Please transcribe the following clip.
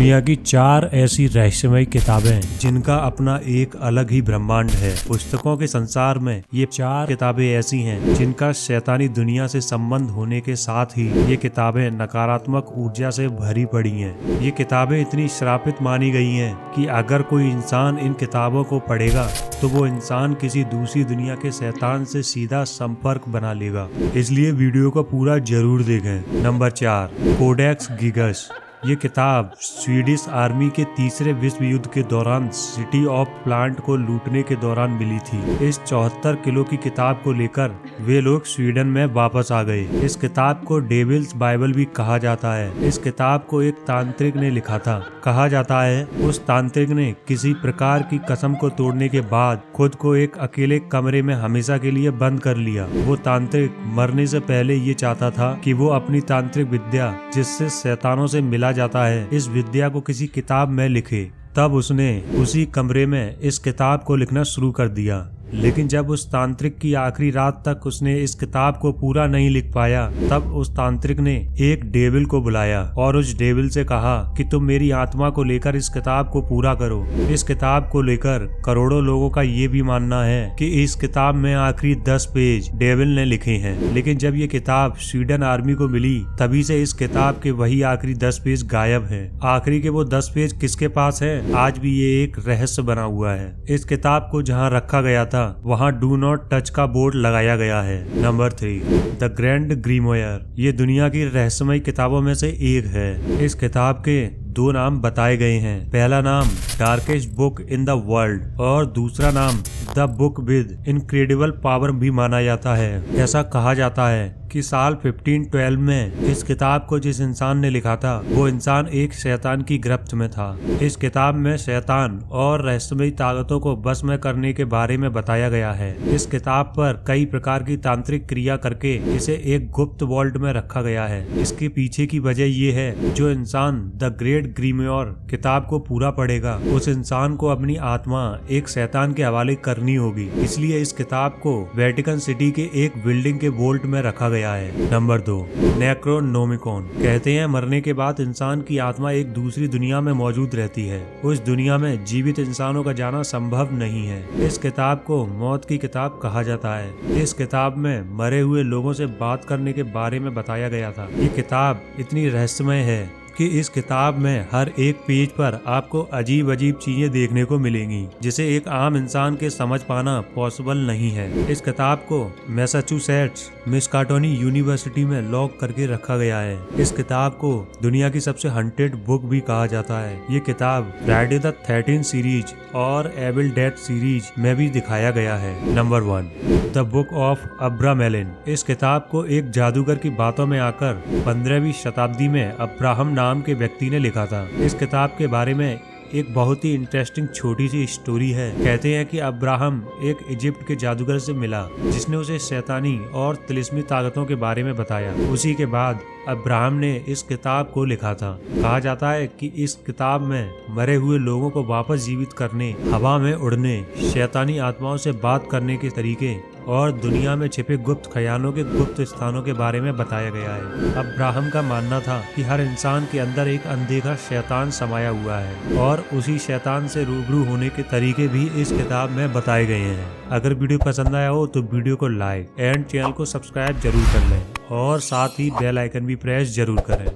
दुनिया की 4 ऐसी रहस्यमयी किताबें जिनका अपना एक अलग ही ब्रह्मांड है। पुस्तकों के संसार में ये 4 किताबें ऐसी हैं जिनका शैतानी दुनिया से संबंध होने के साथ ही ये किताबें नकारात्मक ऊर्जा से भरी पड़ी हैं। ये किताबें इतनी श्रापित मानी गई हैं कि अगर कोई इंसान इन किताबों को पढ़ेगा तो वो इंसान किसी दूसरी दुनिया के शैतान से सीधा संपर्क बना लेगा। इसलिए वीडियो को पूरा जरूर देखें। Number 4, Codex Gigas. ये किताब स्वीडिश आर्मी के तीसरे विश्व युद्ध के दौरान सिटी ऑफ प्लांट को लूटने के दौरान मिली थी। इस 74 किलो की किताब को लेकर वे लोग स्वीडन में वापस आ गए। इस किताब को डेविल्स बाइबल भी कहा जाता है। इस किताब को एक तांत्रिक ने लिखा था। कहा जाता है उस तांत्रिक ने किसी प्रकार की कसम को तोड़ने के बाद खुद को एक अकेले कमरे में हमेशा के लिए बंद कर लिया। वो तांत्रिक मरने से पहले ये चाहता था कि वो अपनी तांत्रिक विद्या जिससे शैतानों से मिला जाता है इस विद्या को किसी किताब में लिखे। तब उसने उसी कमरे में इस किताब को लिखना शुरू कर दिया। लेकिन जब उस तांत्रिक की आखिरी रात तक उसने इस किताब को पूरा नहीं लिख पाया, तब उस तांत्रिक ने एक डेविल को बुलाया और उस डेविल से कहा कि तुम मेरी आत्मा को लेकर इस किताब को पूरा करो। इस किताब को लेकर करोड़ों लोगों का ये भी मानना है कि इस किताब में आखिरी 10 पेज डेविल ने लिखे हैं। लेकिन जब ये किताब स्वीडन आर्मी को मिली तभी से इस किताब के वही आखिरी 10 पेज गायब हैं। आखिरी के वो 10 पेज किसके पास है, आज भी ये एक रहस्य बना हुआ है। इस किताब को जहाँ रखा गया था वहाँ डू नॉट टच का बोर्ड लगाया गया है। Number 3, the Grand Grimoire. ये दुनिया की रहस्यमयी किताबों में से एक है। इस किताब के 2 नाम बताए गए हैं। पहला नाम darkest book in the world और दूसरा नाम the book with incredible power भी माना जाता है। ऐसा कहा जाता है कि साल 1512 में इस किताब को जिस इंसान ने लिखा था वो इंसान एक शैतान की गिरफ्त में था। इस किताब में शैतान और रहस्यमयी ताकतों को बस में करने के बारे में बताया गया है। इस किताब पर कई प्रकार की तांत्रिक क्रिया करके इसे एक गुप्त वॉल्ट में रखा गया है। इसके पीछे की वजह ये है, जो इंसान द ग्रेट ग्रीमोयर किताब को पूरा पढ़ेगा उस इंसान को अपनी आत्मा एक शैतान के हवाले करनी होगी। इसलिए इस किताब को वेटिकन सिटी के एक बिल्डिंग के वोल्ट में रखा गया है। नंबर 2, नेक्रोनोमिकॉन। कहते हैं मरने के बाद इंसान की आत्मा एक दूसरी दुनिया में मौजूद रहती है। उस दुनिया में जीवित इंसानों का जाना संभव नहीं है। इस किताब को मौत की किताब कहा जाता है। इस किताब में मरे हुए लोगों से बात करने के बारे में बताया गया था। ये किताब इतनी रहस्यमय है कि इस किताब में हर एक पेज पर आपको अजीब अजीब चीजें देखने को मिलेंगी जिसे एक आम इंसान के समझ पाना पॉसिबल नहीं है। इस किताब को मैसाचुसेट्स मिस्काटोनी यूनिवर्सिटी में लॉक करके रखा गया है। इस किताब को दुनिया की सबसे हंटेड बुक भी कहा जाता है। ये किताब फ्राइडे द 13 सीरीज और एविल डेड सीरीज में भी दिखाया गया है। Number 1, the Book of Abramelin. इस किताब को एक जादूगर की बातों में आकर 15वीं शताब्दी में अब्राहम नाम के व्यक्ति ने लिखा था। इस किताब के बारे में एक बहुत ही इंटरेस्टिंग छोटी सी स्टोरी है। कहते हैं कि अब्राहम एक इजिप्ट के जादूगर से मिला जिसने उसे शैतानी और तिलिस्मी ताकतों के बारे में बताया। उसी के बाद अब्राहम ने इस किताब को लिखा था। कहा जाता है कि इस किताब में मरे हुए लोगों को वापस जीवित करने, हवा में उड़ने, शैतानी आत्माओं से बात करने के तरीके और दुनिया में छिपे गुप्त खजानों के गुप्त स्थानों के बारे में बताया गया है। अब्राहम का मानना था कि हर इंसान के अंदर एक अनदेखा शैतान समाया हुआ है और उसी शैतान से रूबरू होने के तरीके भी इस किताब में बताए गए हैं। अगर वीडियो पसंद आया हो तो वीडियो को लाइक एंड चैनल को सब्सक्राइब जरूर कर लें और साथ ही बेल आइकन भी प्रेस जरूर करें।